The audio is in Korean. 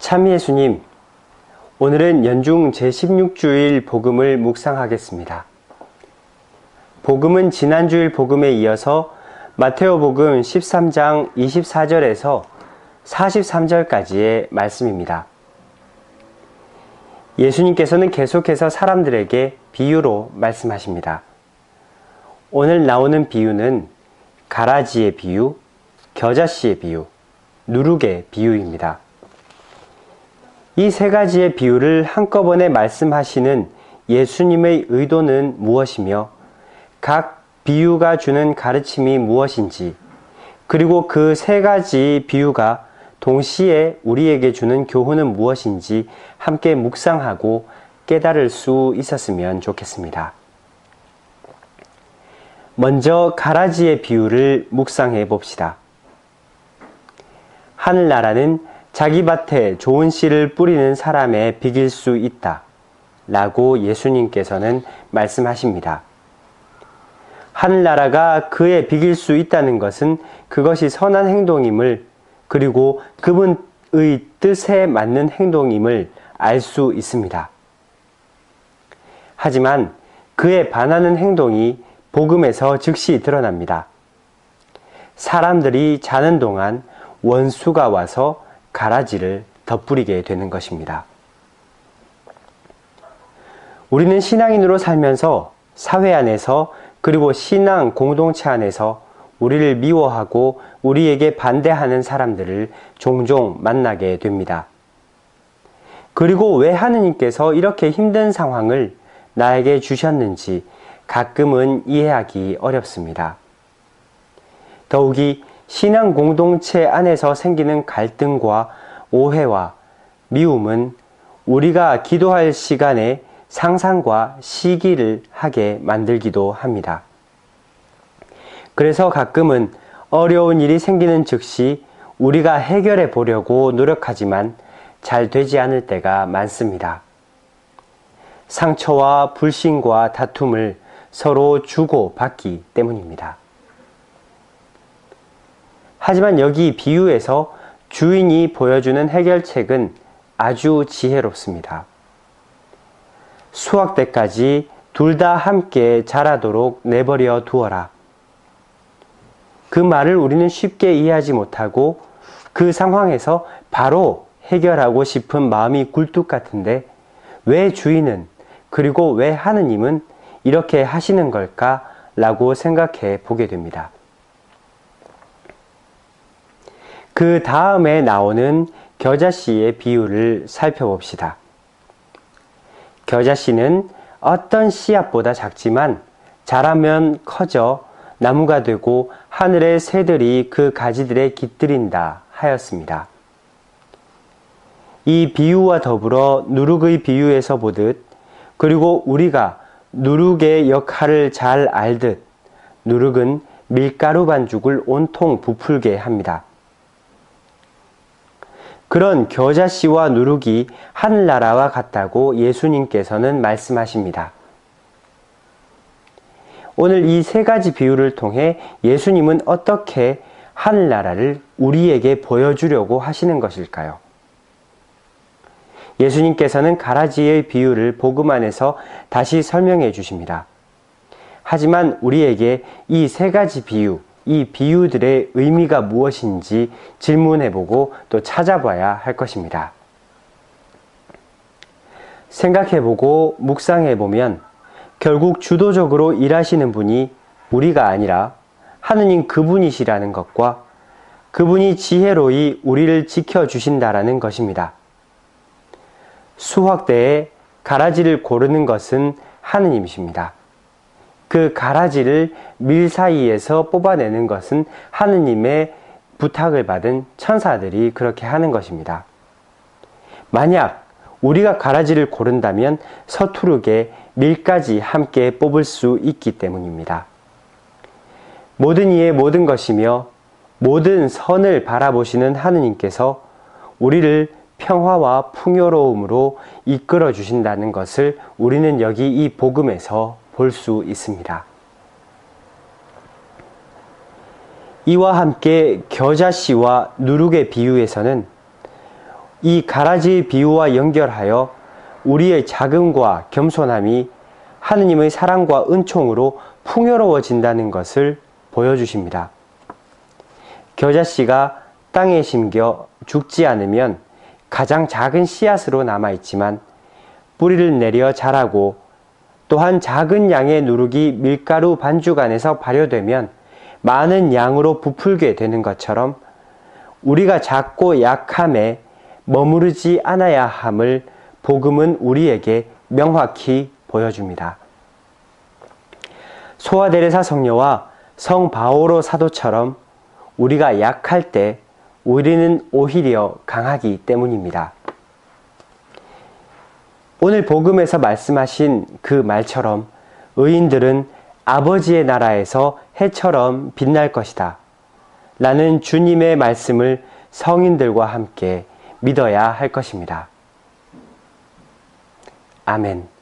참 예수님, 오늘은 연중 제16주일 복음을 묵상하겠습니다. 복음은 지난주일 복음에 이어서 마테오복음 13장 24절에서 43절까지의 말씀입니다. 예수님께서는 계속해서 사람들에게 비유로 말씀하십니다. 오늘 나오는 비유는 가라지의 비유, 겨자씨의 비유, 누룩의 비유입니다. 이 세 가지의 비유를 한꺼번에 말씀하시는 예수님의 의도는 무엇이며 각 비유가 주는 가르침이 무엇인지, 그리고 그 세 가지 비유가 동시에 우리에게 주는 교훈은 무엇인지 함께 묵상하고 깨달을 수 있었으면 좋겠습니다. 먼저 가라지의 비유를 묵상해 봅시다. 하늘나라는 자기 밭에 좋은 씨를 뿌리는 사람에 비길 수 있다 라고 예수님께서는 말씀하십니다. 하늘나라가 그에 비길 수 있다는 것은 그것이 선한 행동임을, 그리고 그분의 뜻에 맞는 행동임을 알 수 있습니다. 하지만 그에 반하는 행동이 복음에서 즉시 드러납니다. 사람들이 자는 동안 원수가 와서 가라지를 덧뿌리게 되는 것입니다. 우리는 신앙인으로 살면서 사회 안에서, 그리고 신앙 공동체 안에서 우리를 미워하고 우리에게 반대하는 사람들을 종종 만나게 됩니다. 그리고 왜 하느님께서 이렇게 힘든 상황을 나에게 주셨는지 가끔은 이해하기 어렵습니다. 더욱이 신앙 공동체 안에서 생기는 갈등과 오해와 미움은 우리가 기도할 시간에 상상과 시기를 하게 만들기도 합니다. 그래서 가끔은 어려운 일이 생기는 즉시 우리가 해결해 보려고 노력하지만 잘 되지 않을 때가 많습니다. 상처와 불신과 다툼을 서로 주고받기 때문입니다. 하지만 여기 비유에서 주인이 보여주는 해결책은 아주 지혜롭습니다. 수확 때까지 둘 다 함께 자라도록 내버려 두어라. 그 말을 우리는 쉽게 이해하지 못하고 그 상황에서 바로 해결하고 싶은 마음이 굴뚝 같은데, 왜 주인은, 그리고 왜 하느님은 이렇게 하시는 걸까? 라고 생각해 보게 됩니다. 그 다음에 나오는 겨자씨의 비유를 살펴봅시다. 겨자씨는 어떤 씨앗보다 작지만 자라면 커져 나무가 되고 하늘의 새들이 그 가지들에 깃들인다 하였습니다. 이 비유와 더불어 누룩의 비유에서 보듯, 그리고 우리가 누룩의 역할을 잘 알듯, 누룩은 밀가루 반죽을 온통 부풀게 합니다. 그런 겨자씨와 누룩이 하늘나라와 같다고 예수님께서는 말씀하십니다. 오늘 이 세 가지 비유를 통해 예수님은 어떻게 하늘나라를 우리에게 보여주려고 하시는 것일까요? 예수님께서는 가라지의 비유를 복음 안에서 다시 설명해 주십니다. 하지만 우리에게 이 세 가지 비유, 이 비유들의 의미가 무엇인지 질문해보고 또 찾아봐야 할 것입니다. 생각해보고 묵상해보면 결국 주도적으로 일하시는 분이 우리가 아니라 하느님 그분이시라는 것과 그분이 지혜로이 우리를 지켜주신다라는 것입니다. 수확 때에 가라지를 고르는 것은 하느님이십니다. 그 가라지를 밀 사이에서 뽑아내는 것은 하느님의 부탁을 받은 천사들이 그렇게 하는 것입니다. 만약 우리가 가라지를 고른다면 서투르게 밀까지 함께 뽑을 수 있기 때문입니다. 모든 이의 모든 것이며 모든 선을 바라보시는 하느님께서 우리를 평화와 풍요로움으로 이끌어 주신다는 것을 우리는 여기 이 복음에서 볼 수 있습니다. 이와 함께 겨자씨와 누룩의 비유에서는 이 가라지의 비유와 연결하여 우리의 자금과 겸손함이 하느님의 사랑과 은총으로 풍요로워진다는 것을 보여주십니다. 겨자씨가 땅에 심겨 죽지 않으면 가장 작은 씨앗으로 남아있지만 뿌리를 내려 자라고 또한 작은 양의 누룩이 밀가루 반죽 안에서 발효되면 많은 양으로 부풀게 되는 것처럼 우리가 작고 약함에 머무르지 않아야 함을 복음은 우리에게 명확히 보여줍니다. 소아데레사 성녀와 성 바오로 사도처럼 우리가 약할 때 우리는 오히려 강하기 때문입니다. 오늘 복음에서 말씀하신 그 말처럼 의인들은 아버지의 나라에서 해처럼 빛날 것이다. 라는 주님의 말씀을 성인들과 함께 믿어야 할 것입니다. 아멘.